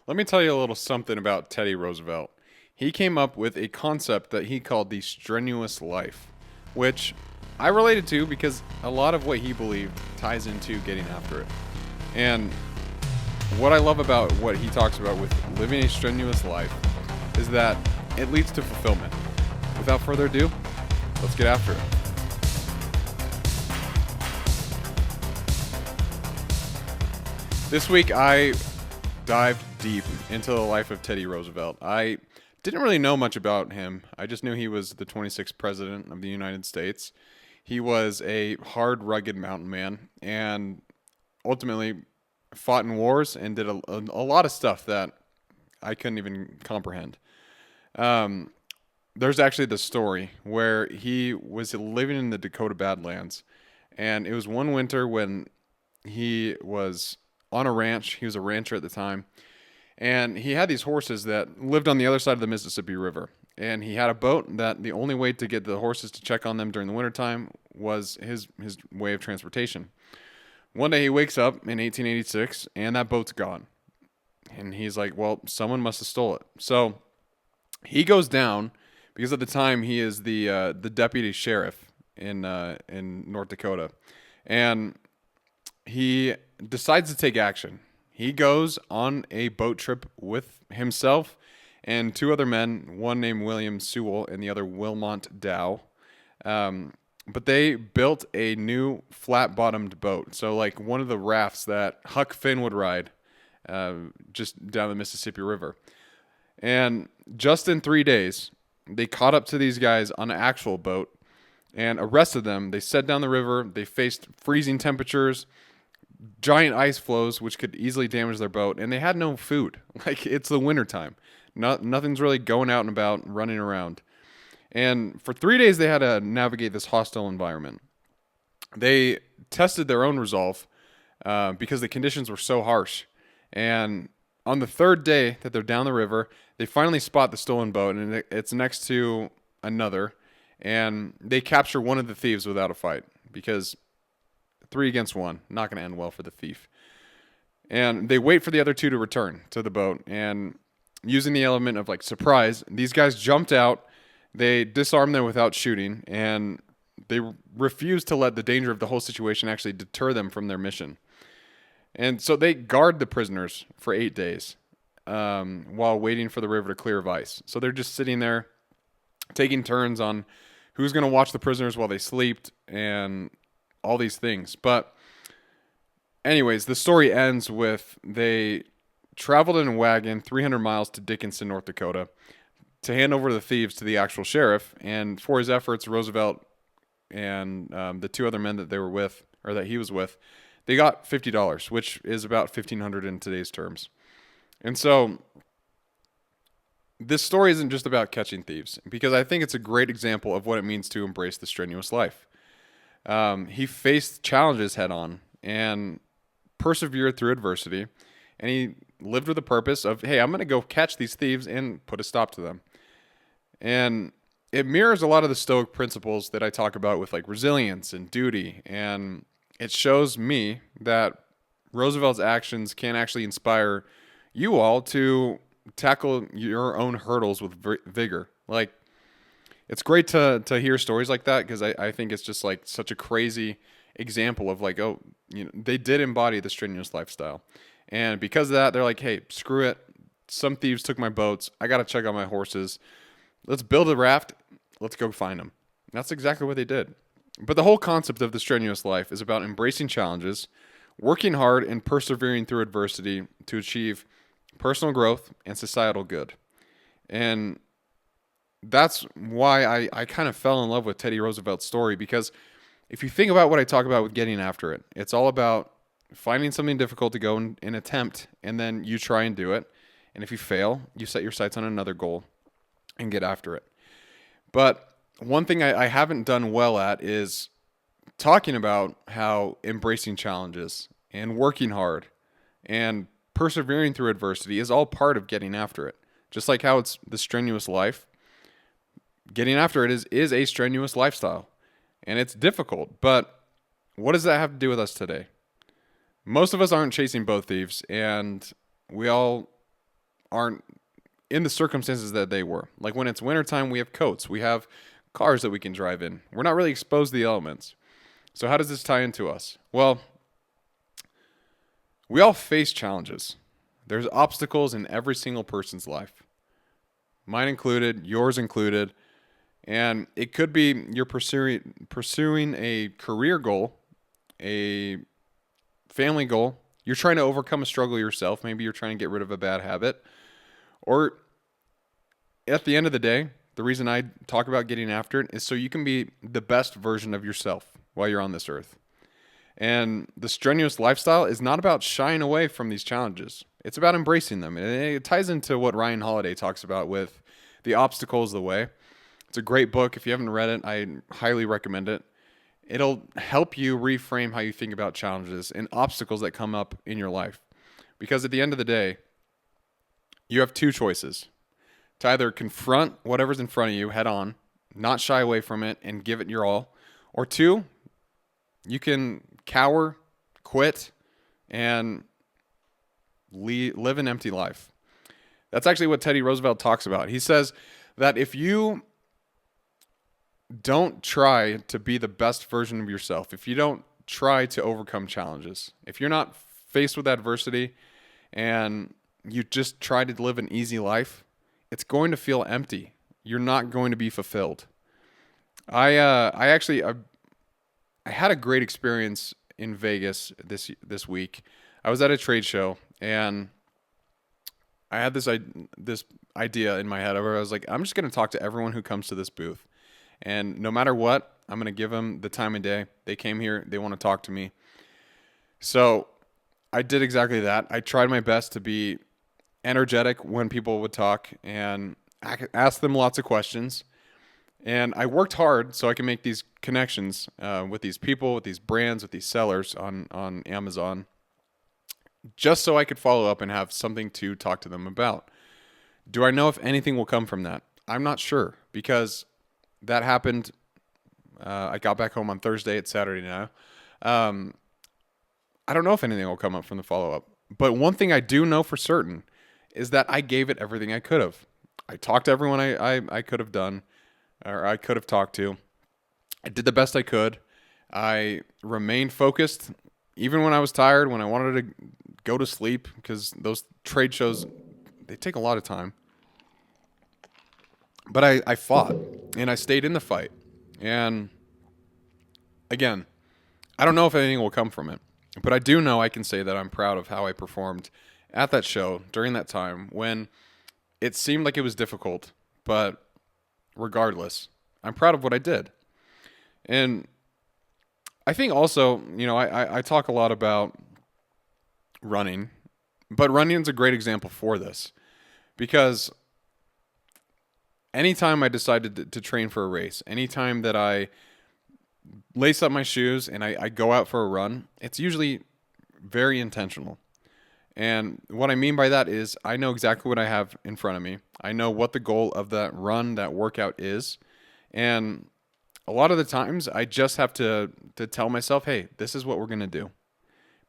Let me tell you a little something about Teddy Roosevelt. He came up with a concept that he called the strenuous life, which I related to because a lot of what he believed ties into getting after it. And what I love about what he talks about with living a strenuous life is that it leads to fulfillment. Without further ado, let's get after it. This week, I dived deep into the life of Teddy Roosevelt. I didn't really know much about him. I just knew he was the 26th president of the United States. He was a hard, rugged mountain man and ultimately fought in wars and did a lot of stuff that I couldn't even comprehend. Um, there's actually the story where he was living in the Dakota Badlands, and it was one winter when he was on a ranch. He was a rancher at the time, and he had these horses that lived on the other side of the Mississippi River. And he had a boat that the only way to get the horses to check on them during the wintertime was his way of transportation. One day he wakes up in 1886 and that boat's gone. And he's like, well, someone must have stole it. So he goes down because at the time he is the deputy sheriff in North Dakota. And he decides to take action. He goes on a boat trip with himself and two other men, one named William Sewell and the other Wilmot Dow. But they built a new flat-bottomed boat. So like one of the rafts that Huck Finn would ride just down the Mississippi River. And just in 3 days, they caught up to these guys on an actual boat and arrested them. They set down the river. They faced freezing temperatures, giant ice flows, which could easily damage their boat. And they had no food. Like, it's the wintertime. Nothing's really going out and about, running around. And for 3 days, they had to navigate this hostile environment. They tested their own resolve because the conditions were so harsh. And on the third day that they're down the river, they finally spot the stolen boat, and it's next to another. And they capture one of the thieves without a fight because 3 against 1, not going to end well for the thief. And they wait for the other two to return to the boat. And using the element of like surprise, these guys jumped out. They disarmed them without shooting, and they refused to let the danger of the whole situation actually deter them from their mission. And so they guard the prisoners for 8 days while waiting for the river to clear of ice. So they're just sitting there taking turns on who's going to watch the prisoners while they slept and all these things. But anyways, the story ends with they traveled in a wagon 300 miles to Dickinson, North Dakota, to hand over the thieves to the actual sheriff. And for his efforts, Roosevelt and the two other men that they were with, or that he was with, they got $50, which is about $1,500 in today's terms. And so this story isn't just about catching thieves, because I think it's a great example of what it means to embrace the strenuous life. He faced challenges head on and persevered through adversity, and he lived with the purpose of, hey, I'm going to go catch these thieves and put a stop to them. And it mirrors a lot of the Stoic principles that I talk about with like resilience and duty. And it shows me that Roosevelt's actions can actually inspire you all to tackle your own hurdles with vigor. Like, it's great to hear stories like that, because I think it's just like such a crazy example of like, oh, you know, they did embody the strenuous lifestyle. And because of that, they're like, hey, screw it. Some thieves took my boats. I got to check on my horses. Let's build a raft. Let's go find them. And that's exactly what they did. But the whole concept of the strenuous life is about embracing challenges, working hard, and persevering through adversity to achieve personal growth and societal good. And that's why I kind of fell in love with Teddy Roosevelt's story, because if you think about what I talk about with getting after it, it's all about finding something difficult to go and attempt, and then you try and do it. And if you fail, you set your sights on another goal and get after it. But one thing I haven't done well at is talking about how embracing challenges and working hard and persevering through adversity is all part of getting after it. Just like how it's the strenuous life, getting after it is a strenuous lifestyle. And it's difficult, but what does that have to do with us today? Most of us aren't chasing boat thieves, and we all aren't in the circumstances that they were. Like when it's wintertime, we have coats, we have cars that we can drive in. We're not really exposed to the elements. So how does this tie into us? Well, we all face challenges. There's obstacles in every single person's life, mine included, yours included. And it could be you're pursuing a career goal, a family goal. You're trying to overcome a struggle yourself. Maybe you're trying to get rid of a bad habit. Or at the end of the day, the reason I talk about getting after it is so you can be the best version of yourself while you're on this earth. And the strenuous lifestyle is not about shying away from these challenges. It's about embracing them. And it ties into what Ryan Holiday talks about with the obstacles of the way. It's a great book. If you haven't read it, I highly recommend it. It'll help you reframe how you think about challenges and obstacles that come up in your life. Because at the end of the day, you have two choices. To either confront whatever's in front of you head on, not shy away from it, and give it your all. Or two, you can cower, quit, and live an empty life. That's actually what Teddy Roosevelt talks about. He says that if you don't try to be the best version of yourself, if you don't try to overcome challenges, if you're not faced with adversity and you just try to live an easy life, it's going to feel empty. You're not going to be fulfilled. I had a great experience in Vegas this week. I was at a trade show and I had this idea in my head where I was like, I'm just going to talk to everyone who comes to this booth. And no matter what, I'm going to give them the time of day. They came here. They want to talk to me. So I did exactly that. I tried my best to be energetic when people would talk and I asked them lots of questions. And I worked hard so I can make these connections with these people, with these brands, with these sellers on Amazon, just so I could follow up and have something to talk to them about. Do I know if anything will come from that? I'm not sure because that happened. I got back home on Thursday. It's Saturday now. I don't know if anything will come up from the follow-up. But one thing I do know for certain is that I gave it everything I could have. I talked to everyone I could have done, or I could have talked to. I did the best I could. I remained focused, even when I was tired, when I wanted to go to sleep, because those trade shows, they take a lot of time. But I fought, and I stayed in the fight. And again, I don't know if anything will come from it, but I do know I can say that I'm proud of how I performed at that show during that time when it seemed like it was difficult. But regardless, I'm proud of what I did. And I think also, I talk a lot about running, but running is a great example for this because anytime I decided to train for a race, anytime that I lace up my shoes and I go out for a run, it's usually very intentional. And what I mean by that is I know exactly what I have in front of me. I know what the goal of that run, that workout is. And a lot of the times I just have to tell myself, hey, this is what we're going to do.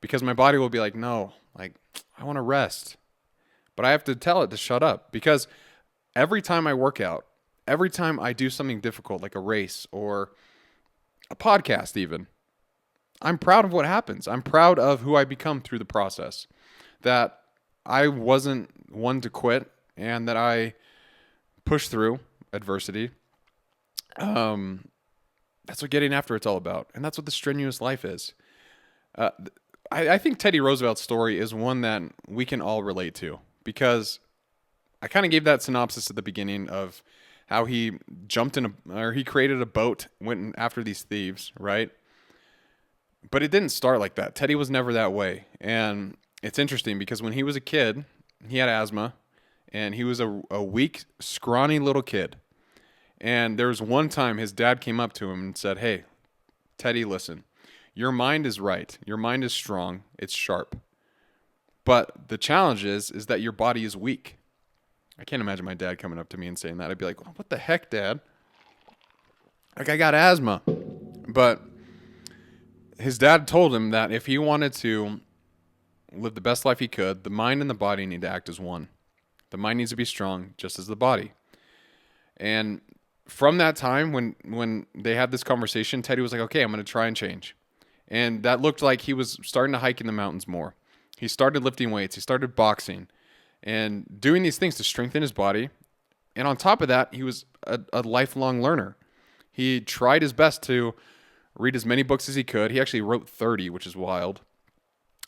Because my body will be like, no, like I want to rest. But I have to tell it to shut up because every time I work out, every time I do something difficult like a race or a podcast even, I'm proud of what happens. I'm proud of who I become through the process. That I wasn't one to quit and that I pushed through adversity. That's what getting after it's all about. And that's what the strenuous life is. I think Teddy Roosevelt's story is one that we can all relate to because I kind of gave that synopsis at the beginning of how he he created a boat, went after these thieves, right? But it didn't start like that. Teddy was never that way. And it's interesting because when he was a kid, he had asthma and he was a weak, scrawny little kid. And there was one time his dad came up to him and said, hey, Teddy, listen, your mind is right. Your mind is strong. It's sharp. But the challenge is that your body is weak. I can't imagine my dad coming up to me and saying that. I'd be like, what the heck, Dad? Like, I got asthma. But his dad told him that if he wanted to live the best life he could, the mind and the body need to act as one. The mind needs to be strong, just as the body. And from that time, when they had this conversation, Teddy was like, okay, I'm going to try and change. And that looked like he was starting to hike in the mountains more. He started lifting weights. He started boxing and doing these things to strengthen his body. And on top of that, he was a lifelong learner. He tried his best to read as many books as he could. He actually wrote 30, which is wild.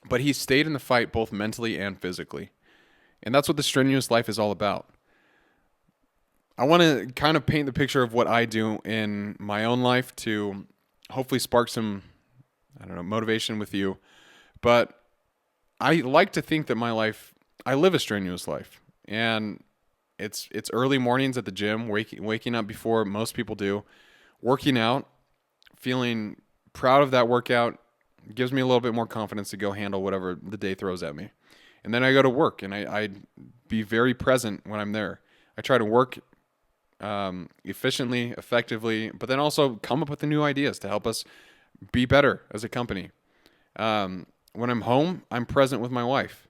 But he stayed in the fight both mentally and physically. And that's what the strenuous life is all about. I want to kind of paint the picture of what I do in my own life to hopefully spark some, motivation with you. But I like to think that I live a strenuous life. And it's early mornings at the gym, waking up before most people do, working out, feeling proud of that workout, gives me a little bit more confidence to go handle whatever the day throws at me. And then I go to work, and I be very present when I'm there. I try to work efficiently, effectively, but then also come up with the new ideas to help us be better as a company. When I'm home, I'm present with my wife.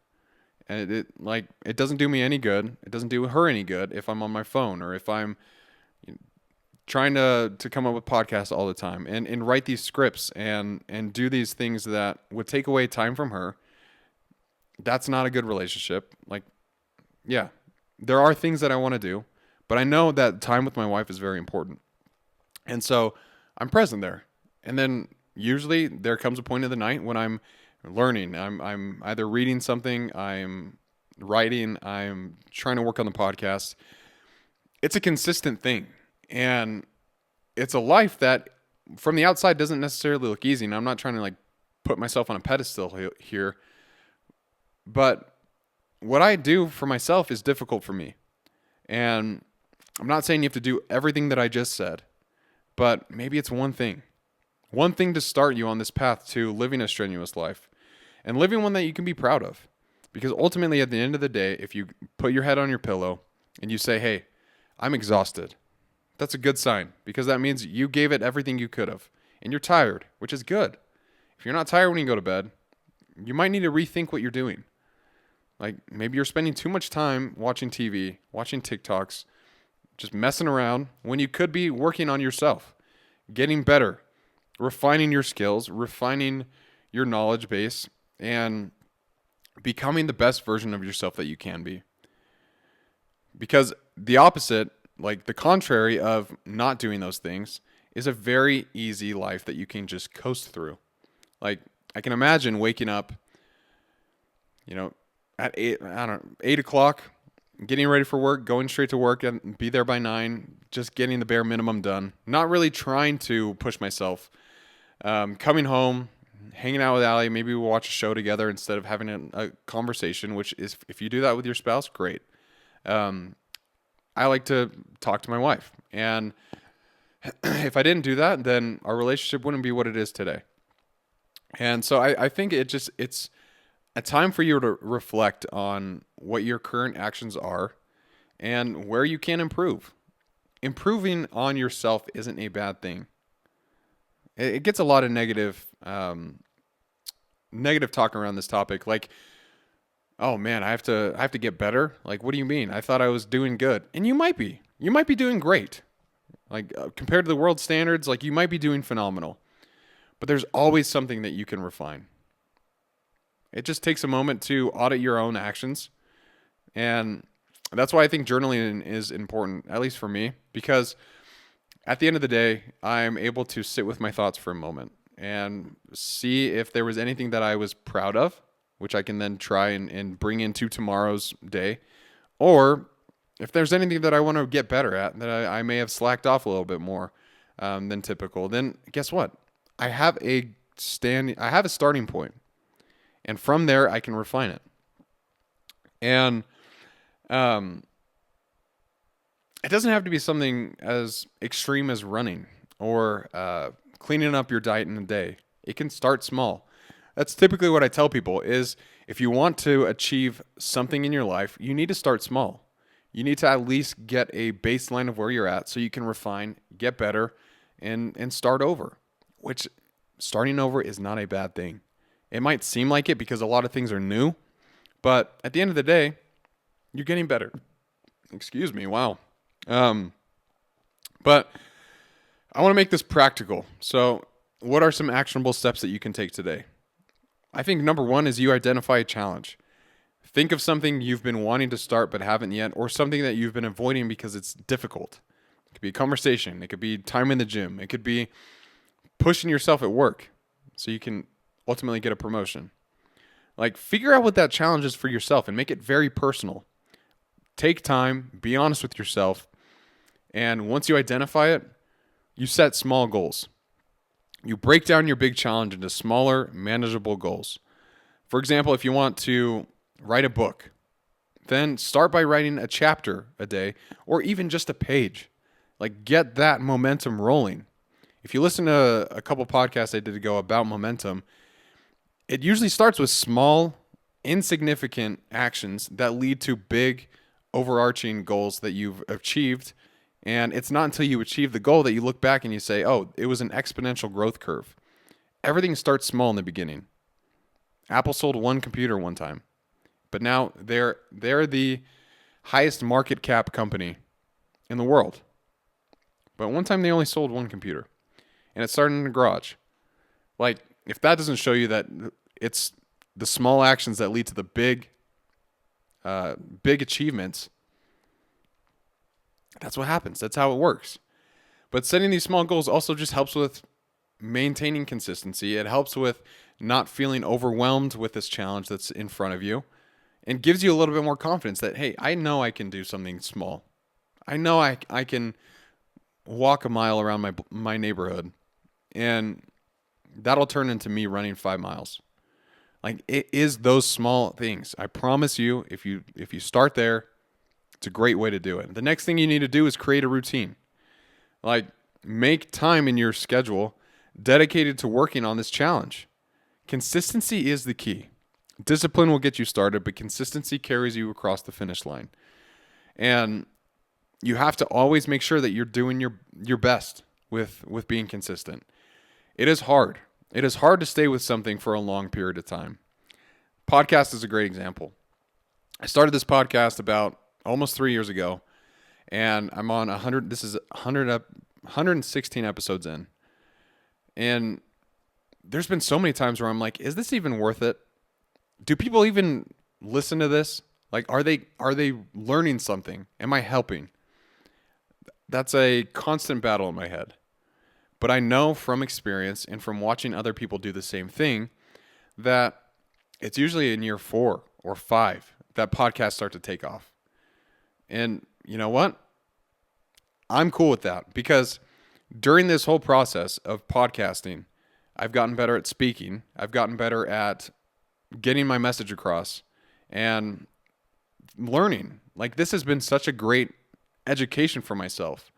And it doesn't do me any good. It doesn't do her any good if I'm on my phone or if I'm trying to come up with podcasts all the time and write these scripts and do these things that would take away time from her. That's not a good relationship. Yeah, there are things that I want to do, but I know that time with my wife is very important. And so I'm present there. And then usually there comes a point in the night when I'm learning. I'm either reading something, I'm writing, I'm trying to work on the podcast. It's a consistent thing. And it's a life that from the outside doesn't necessarily look easy. And I'm not trying to put myself on a pedestal here. But what I do for myself is difficult for me. And I'm not saying you have to do everything that I just said, but maybe it's one thing to start you on this path to living a strenuous life and living one that you can be proud of. Because ultimately at the end of the day, if you put your head on your pillow and you say, hey, I'm exhausted, that's a good sign because that means you gave it everything you could have and you're tired, which is good. If you're not tired when you go to bed, you might need to rethink what you're doing. Maybe you're spending too much time watching TV, watching TikToks, just messing around when you could be working on yourself, getting better, refining your skills, refining your knowledge base, and becoming the best version of yourself that you can be. Because the opposite, the contrary of not doing those things, is a very easy life that you can just coast through. I can imagine waking up, at 8 o'clock, getting ready for work, going straight to work and be there by 9, just getting the bare minimum done. Not really trying to push myself. Coming home, hanging out with Allie, maybe we'll watch a show together instead of having a conversation, which is, if you do that with your spouse, great. I like to talk to my wife. And if I didn't do that, then our relationship wouldn't be what it is today. And so I think it's a time for you to reflect on what your current actions are and where you can improve. Improving on yourself isn't a bad thing. It gets a lot of negative talk around this topic. Oh man, I have to get better. What do you mean? I thought I was doing good. And you might be doing great. Compared to the world standards, you might be doing phenomenal. But there's always something that you can refine. It just takes a moment to audit your own actions. And that's why I think journaling is important, at least for me, because at the end of the day, I'm able to sit with my thoughts for a moment and see if there was anything that I was proud of, which I can then try and bring into tomorrow's day, or if there's anything that I want to get better at that I may have slacked off a little bit more than typical, then guess what? I have a starting point. And from there, I can refine it. And it doesn't have to be something as extreme as running or cleaning up your diet in a day. It can start small. That's typically what I tell people is if you want to achieve something in your life, you need to start small. You need to at least get a baseline of where you're at so you can refine, get better, and start over, which starting over is not a bad thing. It might seem like it because a lot of things are new, but at the end of the day, You're getting better. Excuse me. Wow. But I want to make this practical. So, what are some actionable steps that you can take today? I think number one is you identify a challenge. Think of something you've been wanting to start but haven't yet, or something that you've been avoiding because it's difficult. It could be a conversation. It could be time in the gym. It could be pushing yourself at work so you can ultimately get a promotion. Like, figure out what that challenge is for yourself and make it very personal. Take time, be honest with yourself, and once you identify it, you set small goals. You break down your big challenge into smaller, manageable goals. For example, if you want to write a book, then start by writing a chapter a day or even just a page. Like, get that momentum rolling. If you listen to a couple podcasts I did ago about momentum, it usually starts with small, insignificant actions that lead to big, overarching goals that you've achieved. And it's not until you achieve the goal that you look back and you say, oh, it was an exponential growth curve. Everything starts small in the beginning. Apple sold one computer one time, but now they're the highest market cap company in the world. But one time they only sold one computer, and it started in a garage. Like, if that doesn't show you that it's the small actions that lead to the big achievements, that's what happens. That's how it works. But setting these small goals also just helps with maintaining consistency. It helps with not feeling overwhelmed with this challenge that's in front of you, and gives you a little bit more confidence that, hey, I know I can do something small. I know I can walk a mile around my neighborhood, and that'll turn into me running 5 miles. Like, it is those small things. I promise you, if you start there, it's a great way to do it. The next thing you need to do is create a routine. Like, make time in your schedule dedicated to working on this challenge. Consistency is the key. Discipline will get you started, but consistency carries you across the finish line. And you have to always make sure that you're doing your best with being consistent. It is hard. It is hard to stay with something for a long period of time. Podcast is a great example. I started this podcast about almost 3 years ago, and I'm on 100. This is 116 episodes in, and there's been so many times where I'm like, is this even worth it? Do people even listen to this? Like, are they learning something? Am I helping? That's a constant battle in my head. But I know from experience and from watching other people do the same thing that it's usually in year 4 or 5 that podcasts start to take off. And you know what? I'm cool with that, because during this whole process of podcasting, I've gotten better at speaking. I've gotten better at getting my message across and learning. Like, this has been such a great education for myself.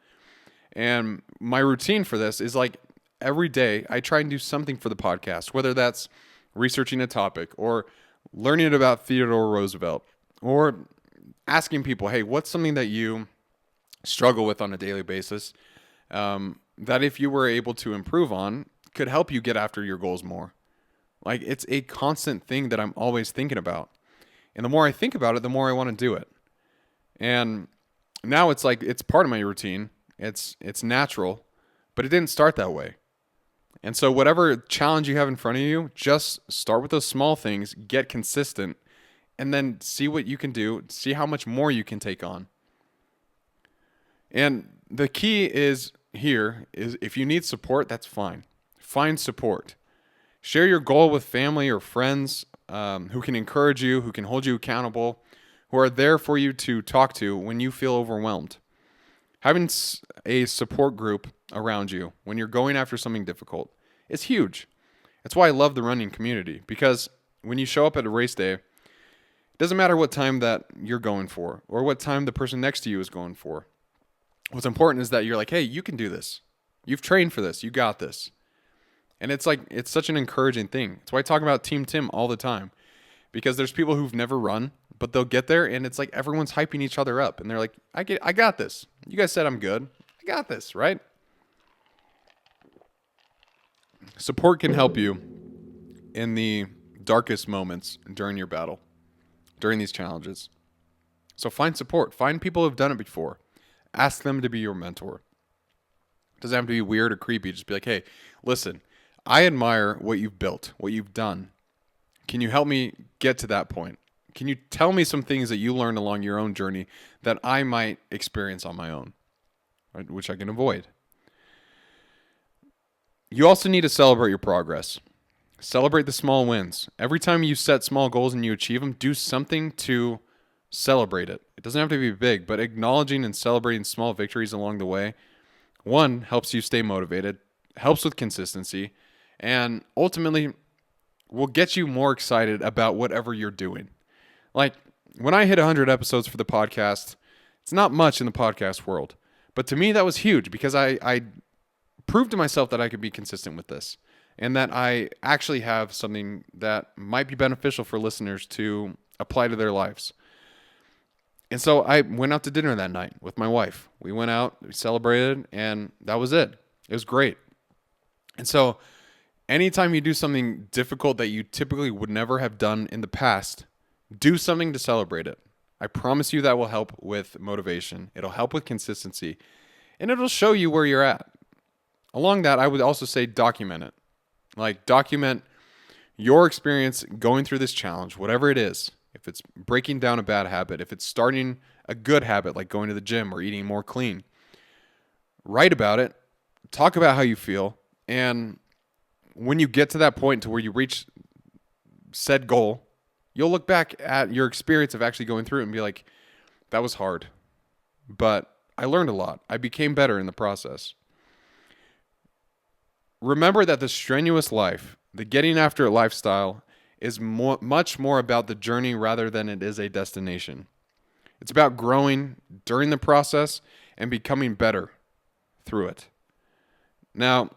And my routine for this is, like, every day I try and do something for the podcast, whether that's researching a topic or learning about Theodore Roosevelt or asking people, hey, what's something that you struggle with on a daily basis that if you were able to improve on could help you get after your goals more. Like, it's a constant thing that I'm always thinking about. And the more I think about it, the more I want to do it. And now it's like, it's part of my routine. It's natural, but it didn't start that way. And so whatever challenge you have in front of you, just start with those small things, get consistent, and then see what you can do, see how much more you can take on. And the key is if you need support, that's fine. Find support. Share your goal with family or friends who can encourage you, who can hold you accountable, who are there for you to talk to when you feel overwhelmed. Having a support group around you when you're going after something difficult is huge. That's why I love the running community, because when you show up at a race day, it doesn't matter what time that you're going for or what time the person next to you is going for. What's important is that you're like, hey, you can do this. You've trained for this. You got this. And it's like, it's such an encouraging thing. That's why I talk about Team Tim all the time, because there's people who've never run, but they'll get there and it's like everyone's hyping each other up. And they're like, I got this. You guys said I'm good. I got this, right? Support can help you in the darkest moments during your battle, during these challenges. So find support. Find people who've done it before. Ask them to be your mentor. It doesn't have to be weird or creepy. Just be like, hey, listen, I admire what you've built, what you've done. Can you help me get to that point? Can you tell me some things that you learned along your own journey that I might experience on my own, right, which I can avoid? You also need to celebrate your progress. Celebrate the small wins. Every time you set small goals and you achieve them, do something to celebrate it. It doesn't have to be big, but acknowledging and celebrating small victories along the way, one, helps you stay motivated, helps with consistency, and ultimately will get you more excited about whatever you're doing. Like when I hit 100 episodes for the podcast, it's not much in the podcast world, but to me that was huge because I proved to myself that I could be consistent with this and that I actually have something that might be beneficial for listeners to apply to their lives. And so I went out to dinner that night with my wife. We went out, we celebrated, and that was it. It was great. And so anytime you do something difficult that you typically would never have done in the past, do something to celebrate it. I promise you that will help with motivation. It'll help with consistency, and it'll show you where you're at. Along that, I would also say document it. Like document your experience going through this challenge, whatever it is. If it's breaking down a bad habit, if it's starting a good habit like going to the gym or eating more clean, write about it, talk about how you feel, and when you get to that point to where you reach said goal, you'll look back at your experience of actually going through it and be like, that was hard, but I learned a lot. I became better in the process. Remember that the strenuous life, the getting after it lifestyle, is much more about the journey rather than it is a destination. It's about growing during the process and becoming better through it. Now,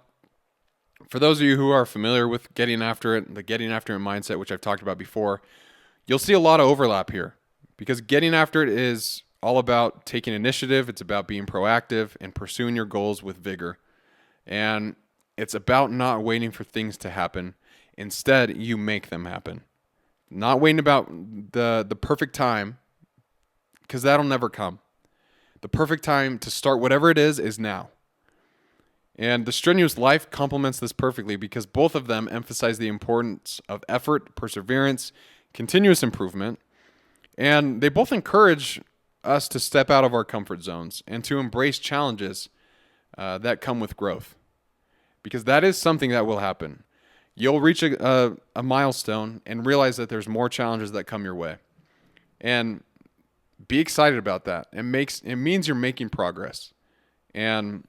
for those of you who are familiar with getting after it, the getting after it mindset, which I've talked about before, you'll see a lot of overlap here because getting after it is all about taking initiative. It's about being proactive and pursuing your goals with vigor. And it's about not waiting for things to happen. Instead, you make them happen. Not waiting about the perfect time, because that'll never come. The perfect time to start whatever it is now. And the Strenuous Life complements this perfectly because both of them emphasize the importance of effort, perseverance, continuous improvement, and they both encourage us to step out of our comfort zones and to embrace challenges that come with growth. Because that is something that will happen. You'll reach a milestone and realize that there's more challenges that come your way. And be excited about that. It means you're making progress. And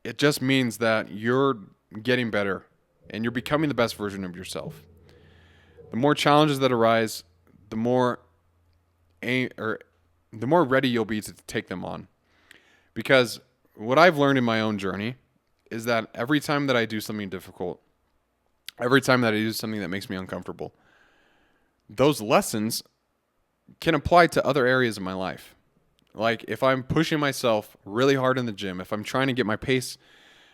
it just means that you're getting better and you're becoming the best version of yourself. The more challenges that arise, the more ready you'll be to take them on. Because what I've learned in my own journey is that every time that I do something difficult, every time that I do something that makes me uncomfortable, those lessons can apply to other areas of my life. Like if I'm pushing myself really hard in the gym, if I'm trying to get my pace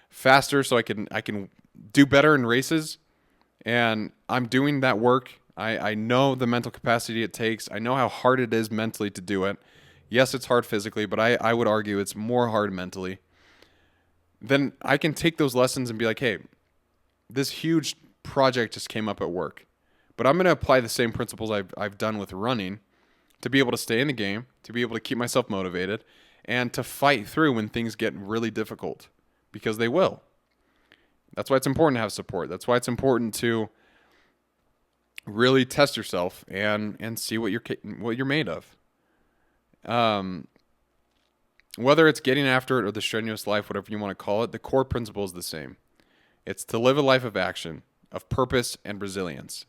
faster so I can do better in races, and I'm doing that work, I know the mental capacity it takes. I know how hard it is mentally to do it. Yes, it's hard physically, but I would argue it's more hard mentally. Then I can take those lessons and be like, hey, this huge project just came up at work, but I'm going to apply the same principles I've done with running to be able to stay in the game, to be able to keep myself motivated, and to fight through when things get really difficult, because they will. That's why it's important to have support. That's why it's important to really test yourself and see what you're made of. Whether it's getting after it or the strenuous life, whatever you want to call it, the core principle is the same. It's to live a life of action, of purpose, and resilience.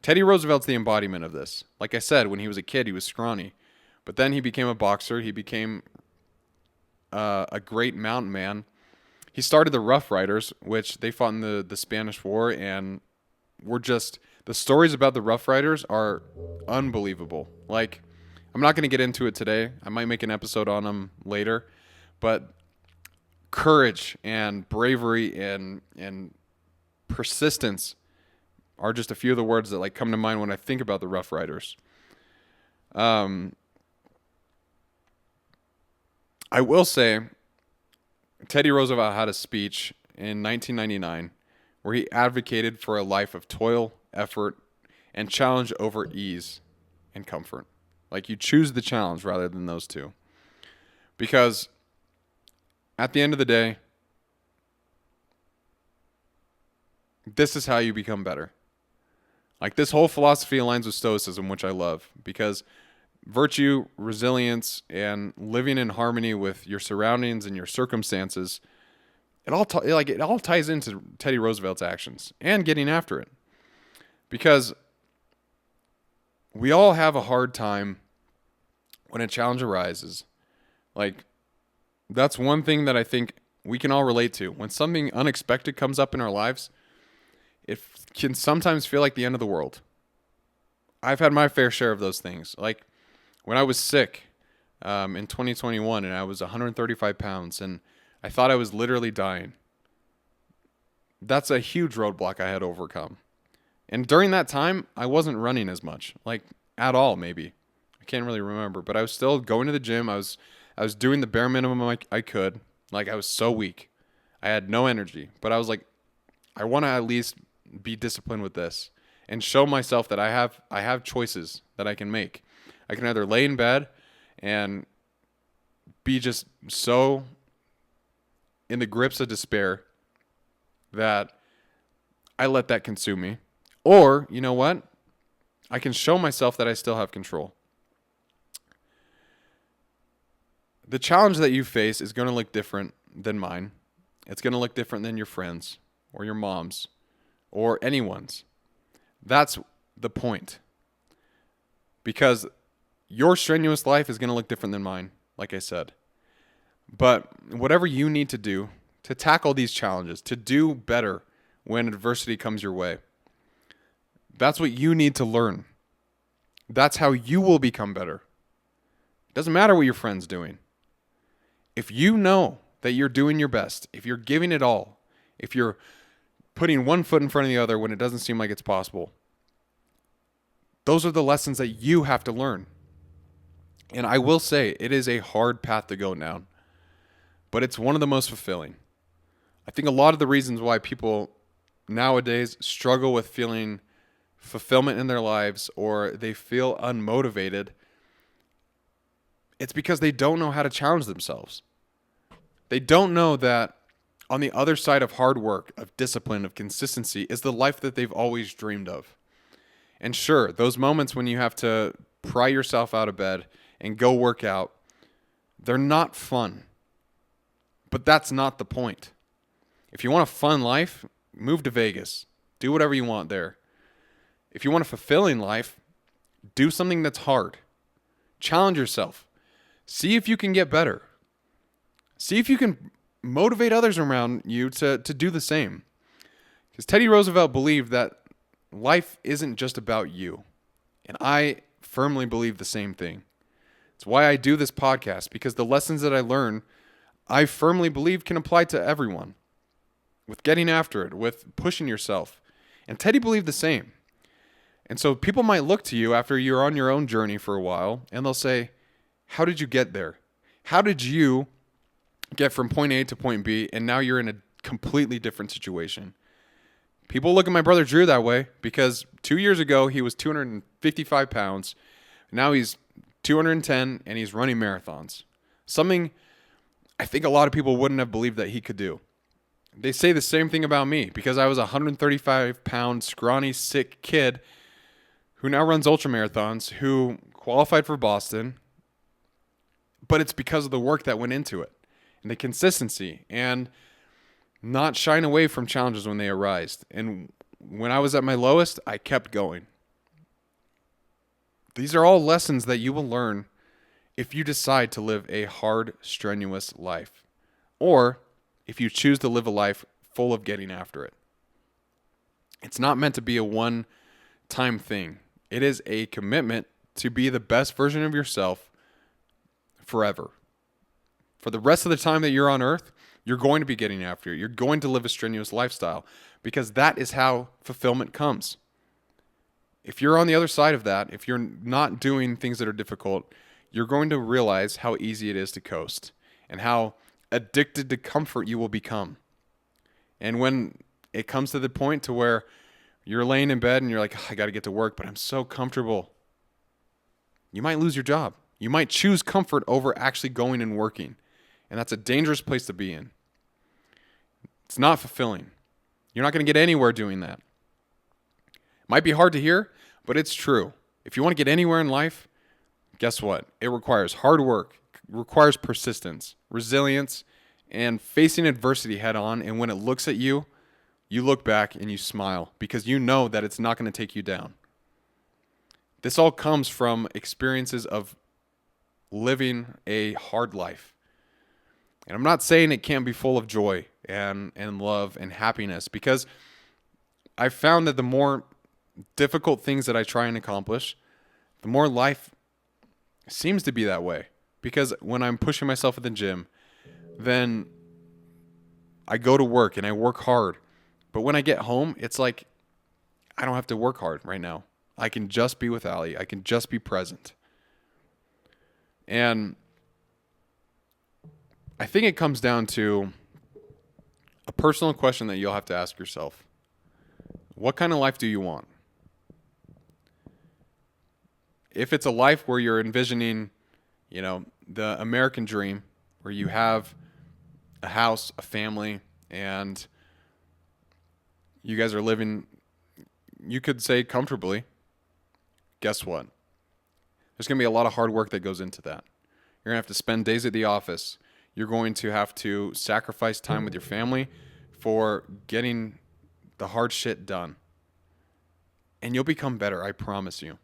Teddy Roosevelt's the embodiment of this. Like I said, when he was a kid, he was scrawny. But then he became a boxer. He became a great mountain man. He started the Rough Riders, which they fought in the Spanish War, and the stories about the Rough Riders are unbelievable. Like, I'm not going to get into it today. I might make an episode on them later. But courage and bravery and persistence are just a few of the words that come to mind when I think about the Rough Riders. Um, I will say Teddy Roosevelt had a speech in 1999 where he advocated for a life of toil, effort, and challenge over ease and comfort. Like you choose the challenge rather than those two. Because at the end of the day, this is how you become better. Like this whole philosophy aligns with Stoicism, which I love because virtue, resilience, and living in harmony with your surroundings and your circumstances, it all ties into Teddy Roosevelt's actions and getting after it. Because we all have a hard time when a challenge arises. Like that's one thing that I think we can all relate to. When something unexpected comes up in our lives, it can sometimes feel like the end of the world. I've had my fair share of those things. Like when I was sick in 2021 and I was 135 pounds and I thought I was literally dying. That's a huge roadblock I had to overcome. And during that time, I wasn't running as much, like at all, maybe. I can't really remember, but I was still going to the gym. I was doing the bare minimum I could. Like I was so weak. I had no energy, but I was like, I want to at least be disciplined with this and show myself that I have choices that I can make. I can either lay in bed and be just so in the grips of despair that I let that consume me. Or, you know what? I can show myself that I still have control. The challenge that you face is going to look different than mine. It's going to look different than your friends or your mom's or anyone's. That's the point. Because your strenuous life is going to look different than mine, like I said. But whatever you need to do to tackle these challenges, to do better when adversity comes your way, that's what you need to learn. That's how you will become better. It doesn't matter what your friend's doing. If you know that you're doing your best, if you're giving it all, if you're putting one foot in front of the other when it doesn't seem like it's possible, those are the lessons that you have to learn. And I will say it is a hard path to go down, but it's one of the most fulfilling. I think a lot of the reasons why people nowadays struggle with feeling fulfillment in their lives or they feel unmotivated, it's because they don't know how to challenge themselves. They don't know that on the other side of hard work, of discipline, of consistency is the life that they've always dreamed of. And sure, those moments when you have to pry yourself out of bed and go work out, they're not fun. But that's not the point. If you want a fun life, move to Vegas. Do whatever you want there. If you want a fulfilling life, do something that's hard. Challenge yourself. See if you can get better. See if you can motivate others around you to do the same. Because Teddy Roosevelt believed that life isn't just about you. And I firmly believe the same thing. It's why I do this podcast, because the lessons that I learn, I firmly believe can apply to everyone. With getting after it, with pushing yourself. And Teddy believed the same. And so people might look to you after you're on your own journey for a while, and they'll say, how did you get there? How did you get from point A to point B, and now you're in a completely different situation? People look at my brother Drew that way because 2 years ago he was 255 pounds. Now he's 210 and he's running marathons. Something I think a lot of people wouldn't have believed that he could do. They say the same thing about me because I was a 135 pound scrawny sick kid who now runs ultra marathons, who qualified for Boston. But it's because of the work that went into it and the consistency and not shying away from challenges when they arise. And when I was at my lowest, I kept going. These are all lessons that you will learn if you decide to live a hard, strenuous life, or if you choose to live a life full of getting after it. It's not meant to be a one-time thing. It is a commitment to be the best version of yourself forever. For the rest of the time that you're on earth, you're going to be getting after it. You're going to live a strenuous lifestyle because that is how fulfillment comes. if you're on the other side of that, if you're not doing things that are difficult, you're going to realize how easy it is to coast and how addicted to comfort you will become. And when it comes to the point to where you're laying in bed and you're like, I got to get to work, but I'm so comfortable, you might lose your job. You might choose comfort over actually going and working. And that's a dangerous place to be in. It's not fulfilling. You're not going to get anywhere doing that. Might be hard to hear, but it's true. If you want to get anywhere in life, guess what? It requires hard work, requires persistence, resilience, and facing adversity head on. And when it looks at you, you look back and you smile because you know that it's not going to take you down. This all comes from experiences of living a hard life. And I'm not saying it can't be full of joy and love and happiness, because I've found that the more difficult things that I try and accomplish, the more life seems to be that way. Because when I'm pushing myself at the gym, then I go to work and I work hard. But when I get home, it's like I don't have to work hard right now. I can just be with Allie. I can just be present. And I think it comes down to a personal question that you'll have to ask yourself. What kind of life do you want? If it's a life where you're envisioning, the American dream, where you have a house, a family, and you guys are living, you could say comfortably, guess what? There's going to be a lot of hard work that goes into that. You're going to have to spend days at the office. You're going to have to sacrifice time with your family for getting the hard shit done. And you'll become better, I promise you.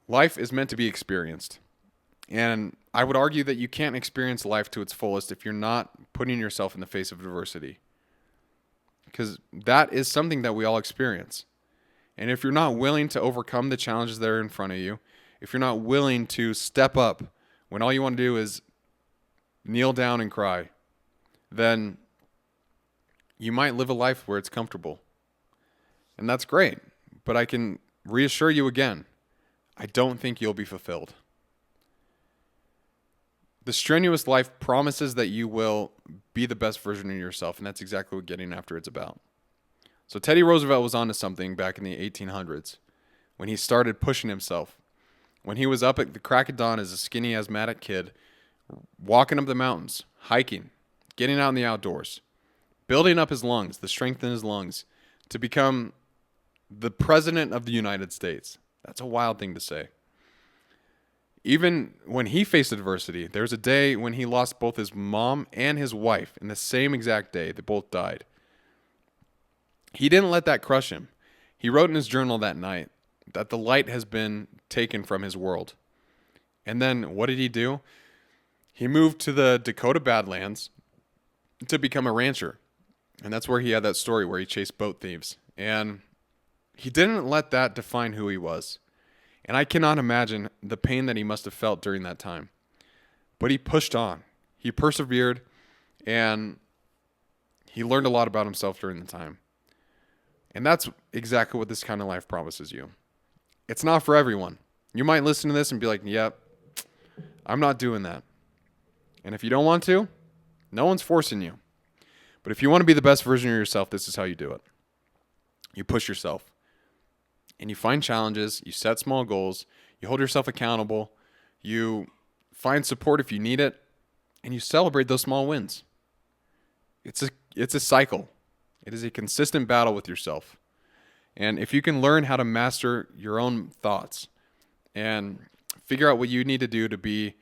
Life is meant to be experienced. And I would argue that you can't experience life to its fullest if you're not putting yourself in the face of adversity. Because that is something that we all experience. And if you're not willing to overcome the challenges that are in front of you, if you're not willing to step up when all you want to do is kneel down and cry, then you might live a life where it's comfortable. And that's great. But I can reassure you again, I don't think you'll be fulfilled. The Strenuous Life promises that you will be the best version of yourself, and that's exactly what Getting After It's about. So Teddy Roosevelt was onto something back in the 1800s when he started pushing himself. When he was up at the crack of dawn as a skinny asthmatic kid, walking up the mountains, hiking, getting out in the outdoors, building up his lungs, the strength in his lungs, to become the president of the United States. That's a wild thing to say. Even when he faced adversity, there's a day when he lost both his mom and his wife in the same exact day. They both died. He didn't let that crush him. He wrote in his journal that night that the light has been taken from his world. And then what did he do? He moved to the Dakota Badlands to become a rancher. And that's where he had that story where he chased boat thieves. And he didn't let that define who he was. And I cannot imagine the pain that he must have felt during that time. But he pushed on. He persevered, and he learned a lot about himself during the time. And that's exactly what this kind of life promises you. It's not for everyone. You might listen to this and be like, yep, I'm not doing that. And if you don't want to, no one's forcing you. But if you want to be the best version of yourself, this is how you do it. You push yourself. And you find challenges, you set small goals, you hold yourself accountable, you find support if you need it, and you celebrate those small wins. It's a cycle. It is a consistent battle with yourself. And if you can learn how to master your own thoughts and figure out what you need to do to be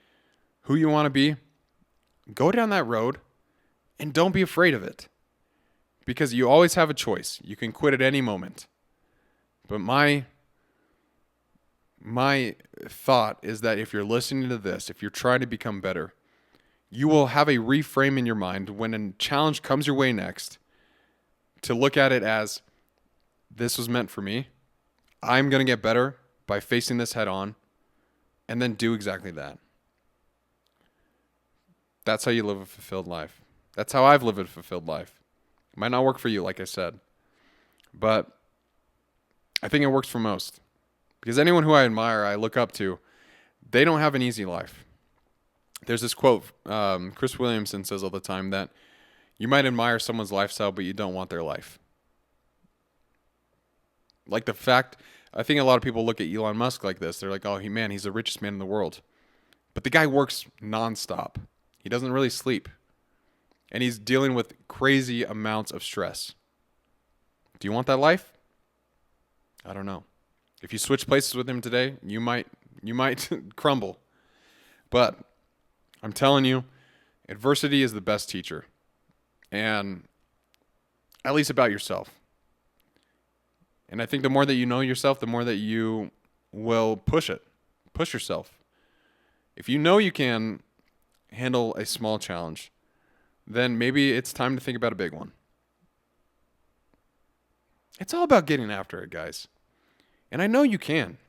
who you want to be, go down that road and don't be afraid of it. Because you always have a choice. You can quit at any moment. But my thought is that if you're listening to this, if you're trying to become better, you will have a reframe in your mind when a challenge comes your way next to look at it as, this was meant for me. I'm going to get better by facing this head on, and then do exactly that. That's how you live a fulfilled life. That's how I've lived a fulfilled life. It might not work for you, like I said. But I think it works for most. Because anyone who I admire, I look up to, they don't have an easy life. There's this quote, Chris Williamson says all the time that you might admire someone's lifestyle, but you don't want their life. Like the fact, I think a lot of people look at Elon Musk like this. They're like, oh, he's the richest man in the world. But the guy works nonstop. He doesn't really sleep. And he's dealing with crazy amounts of stress. Do you want that life? I don't know. If you switch places with him today, you might crumble. But I'm telling you, adversity is the best teacher. And at least about yourself. And I think the more that you know yourself, the more that you will push yourself. If you know you can handle a small challenge, then maybe it's time to think about a big one. It's all about getting after it, guys. And I know you can.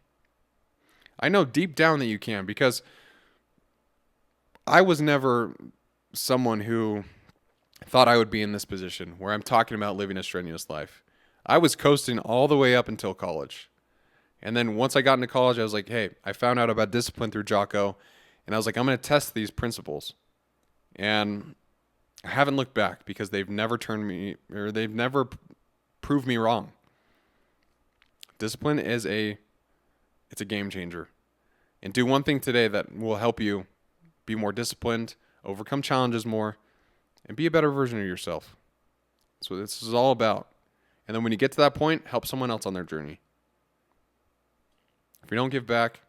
I know deep down that you can, because I was never someone who thought I would be in this position where I'm talking about living a strenuous life. I was coasting all the way up until college. And then once I got into college, I was like, hey, I found out about discipline through Jocko. And I was like, I'm going to test these principles. And I haven't looked back, because they've never proved me wrong. Discipline it's a game changer. And do one thing today that will help you be more disciplined, overcome challenges more, and be a better version of yourself. That's what this is all about. And then when you get to that point, help someone else on their journey. If you don't give back,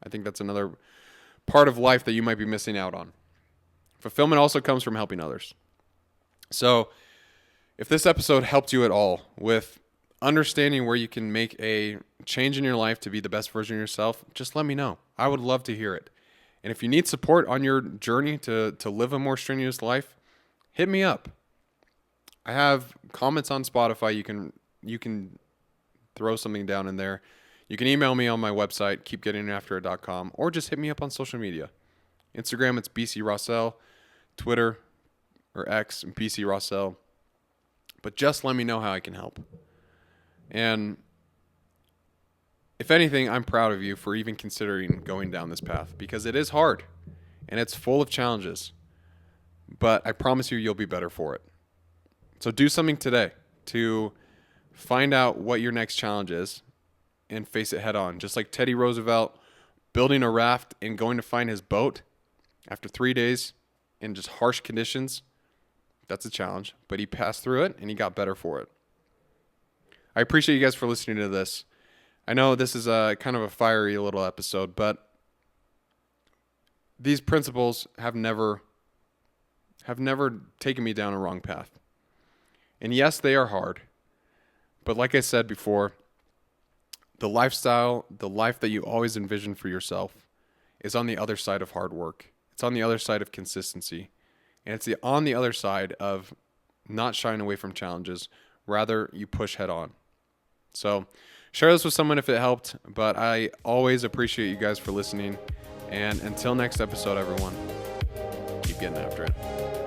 I think that's another part of life that you might be missing out on. Fulfillment also comes from helping others. So if this episode helped you at all with understanding where you can make a change in your life to be the best version of yourself, just let me know. I would love to hear it. And if you need support on your journey to live a more strenuous life, hit me up. I have comments on Spotify. You can throw something down in there. You can email me on my website, keepgettingafterit.com, or just hit me up on social media. Instagram, it's BC Rossell. Twitter or X, BC Rossell. But just let me know how I can help. And if anything, I'm proud of you for even considering going down this path, because it is hard and it's full of challenges. But I promise you'll be better for it. So do something today to find out what your next challenge is and face it head on. Just like Teddy Roosevelt building a raft and going to find his boat after 3 days in just harsh conditions. That's a challenge, but he passed through it and he got better for it. I appreciate you guys for listening to this. I know this is a kind of a fiery little episode, but these principles have never taken me down a wrong path. And yes, they are hard. But like I said before, the lifestyle, the life that you always envision for yourself is on the other side of hard work. It's on the other side of consistency. And it's on the other side of not shying away from challenges. Rather, you push head on. So share this with someone if it helped. But I always appreciate you guys for listening. And until next episode, everyone, keep getting after it.